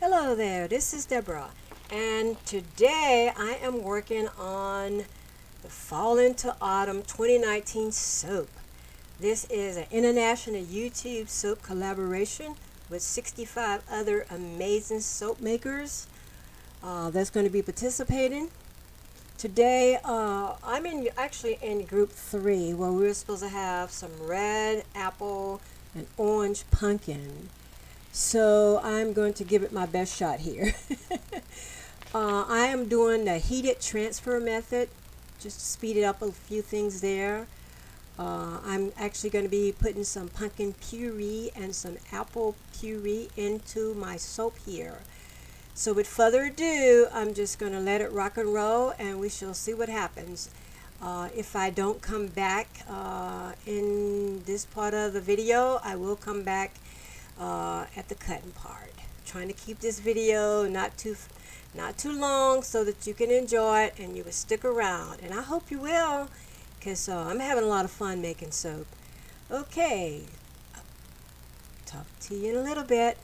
Hello there, this is Deborah, and today I am working on the Fall into Autumn 2019 soap. This is an international YouTube soap collaboration with 65 other amazing soap makers that's going to be participating. Today, actually in group 3 where we were supposed to have some red apple and orange pumpkin. So I'm going to give it my best shot here. I am doing the heated transfer method just to speed it up a few things there. I'm actually going to be putting some pumpkin puree and some apple puree into my soap here. So with further ado, I'm just going to let it rock and roll and we shall see what happens. If I don't come back in this part of the video, I will come back at the cutting part. Trying to keep this video not too long so that you can enjoy it and you will stick around, and I hope you will, because I'm having a lot of fun making soap. Okay, talk to you in a little bit.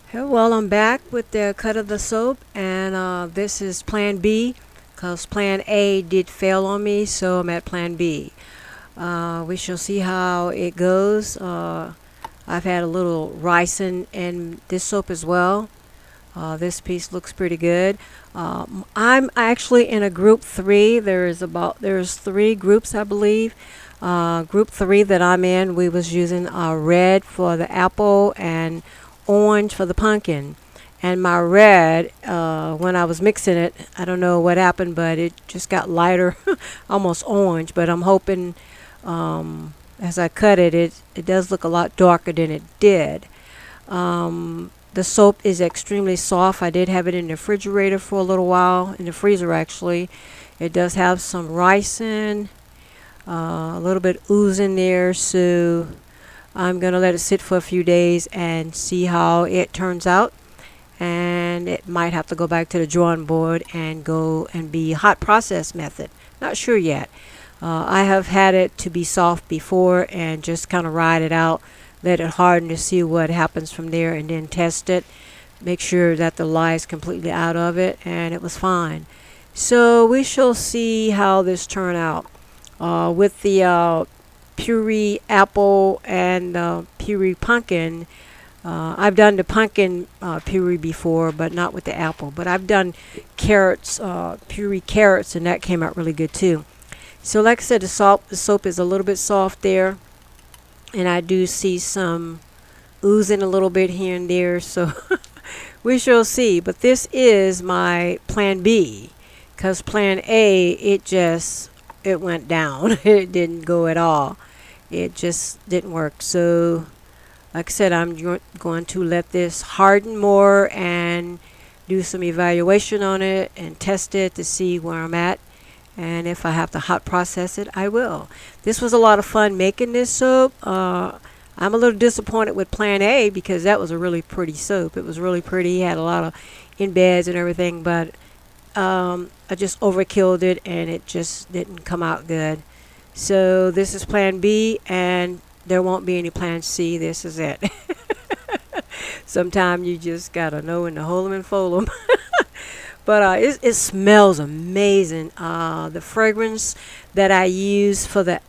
Okay, well, I'm back with the cut of the soap, and this is Plan B, because Plan A did fail on me, so I'm at Plan B. We shall see how it goes. I've had a little ricin in this soap as well. This piece looks pretty good. I'm actually in a group 3. There's 3 groups, I believe. Group 3 that I'm in, we was using red for the apple and orange for the pumpkin. And my red, when I was mixing it, I don't know what happened, but it just got lighter, almost orange. But I'm hoping, as I cut it, it does look a lot darker than it did. The soap is extremely soft. I did have it in the refrigerator for a little while, in the freezer actually. It does have some ricin, a little bit ooze in there, so I'm going to let it sit for a few days and see how it turns out. And it might have to go back to the drawing board and go and be hot process method. Not sure yet. I have had it to be soft before and just kind of ride it out, let it harden to see what happens from there, and then test it, make sure that the lye is completely out of it, and it was fine. So we shall see how this turn out. With the puree apple and puree pumpkin, I've done the pumpkin puree before, but not with the apple. But I've done carrots, puree carrots, and that came out really good too. So like I said, the soap is a little bit soft there, and I do see some oozing a little bit here and there, so we shall see. But this is my Plan B, because Plan A, it went down. It didn't go at all. It just didn't work. So like I said, I'm going to let this harden more and do some evaluation on it and test it to see where I'm at. And if I have to hot process it, I will. This was a lot of fun making this soap. I'm a little disappointed with Plan A because that was a really pretty soap. It was really pretty. Had a lot of embeds and everything, but I just overkilled it and it just didn't come out good. So this is Plan B, and there won't be any Plan C. This is it. Sometimes you just gotta know when to hold them and fold them. But it smells amazing. The fragrance that I used for the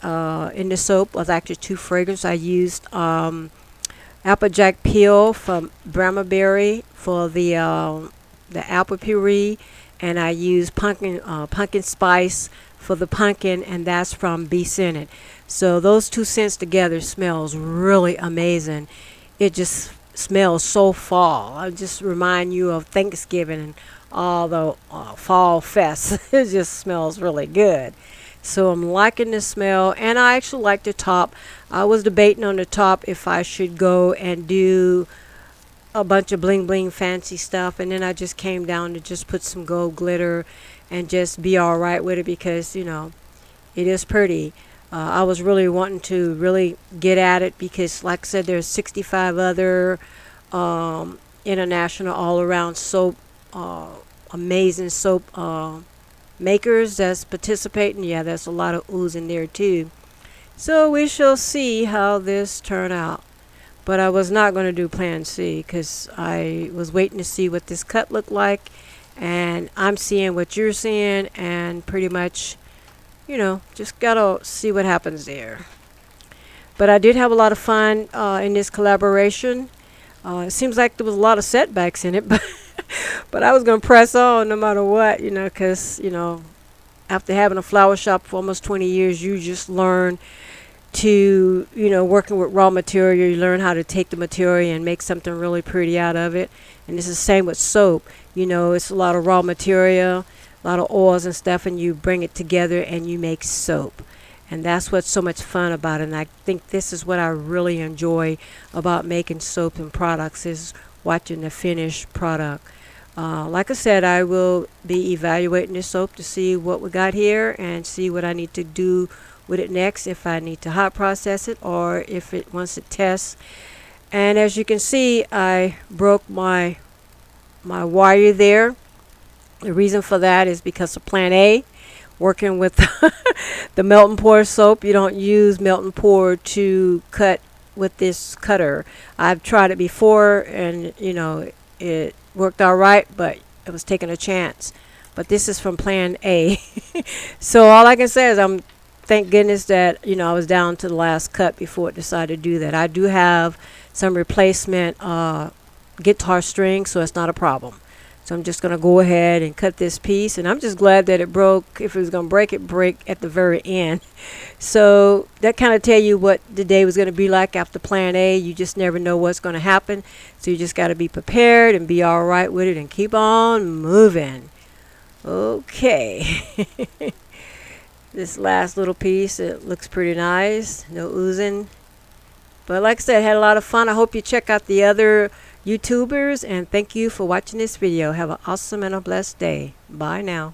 in the soap was actually 2 fragrances. I used Applejack Peel from Brahmaberry for the apple puree, and I used pumpkin spice for the pumpkin, and that's from Be Scented. So those 2 scents together smells really amazing. It just smells so fall. I just remind you of Thanksgiving and all the fall fest. It just smells really good. So I'm liking the smell, and I actually like the top. I was debating on the top if I should go and do a bunch of bling bling fancy stuff, and then I just came down to just put some gold glitter and just be all right with it because it is pretty. I was really wanting to really get at it because, like I said, there's 65 other international all-around soap, amazing soap makers that's participating. Yeah, there's a lot of ooze in there too. So we shall see how this turn out. But I was not going to do Plan C because I was waiting to see what this cut looked like, and I'm seeing what you're seeing, and pretty much just gotta see what happens there. But I did have a lot of fun in this collaboration. It seems like there was a lot of setbacks in it, but I was going to press on no matter what, because, after having a flower shop for almost 20 years, you just learn to, working with raw material, you learn how to take the material and make something really pretty out of it. And it's the same with soap. It's a lot of raw material, a lot of oils and stuff, and you bring it together and you make soap. And that's what's so much fun about it. And I think this is what I really enjoy about making soap and products, is watching the finished product. Like I said, I will be evaluating this soap to see what we got here and see what I need to do with it next, if I need to hot process it or if it wants it tests. And as you can see, I broke my wire there. The reason for that is because of Plan A. Working with the melt and pour soap, you don't use melt and pour to cut with this cutter. I've tried it before, and you know, it worked all right, but it was taking a chance. But this is from plan A. So all I can say is thank goodness that, you know, I was down to the last cut before it decided to do that. I do have some replacement guitar strings, so it's not a problem. So I'm just going to go ahead and cut this piece, and I'm just glad that it broke. If it was going to break, it break at the very end. So that kind of tell you what the day was going to be like after plan A. You just never know what's going to happen, so you just got to be prepared and be all right with it and keep on moving. Okay. This last little piece, it looks pretty nice. No oozing. But like I said, I had a lot of fun. I hope you check out the other YouTubers, and thank you for watching this video. Have an awesome and a blessed day. Bye now.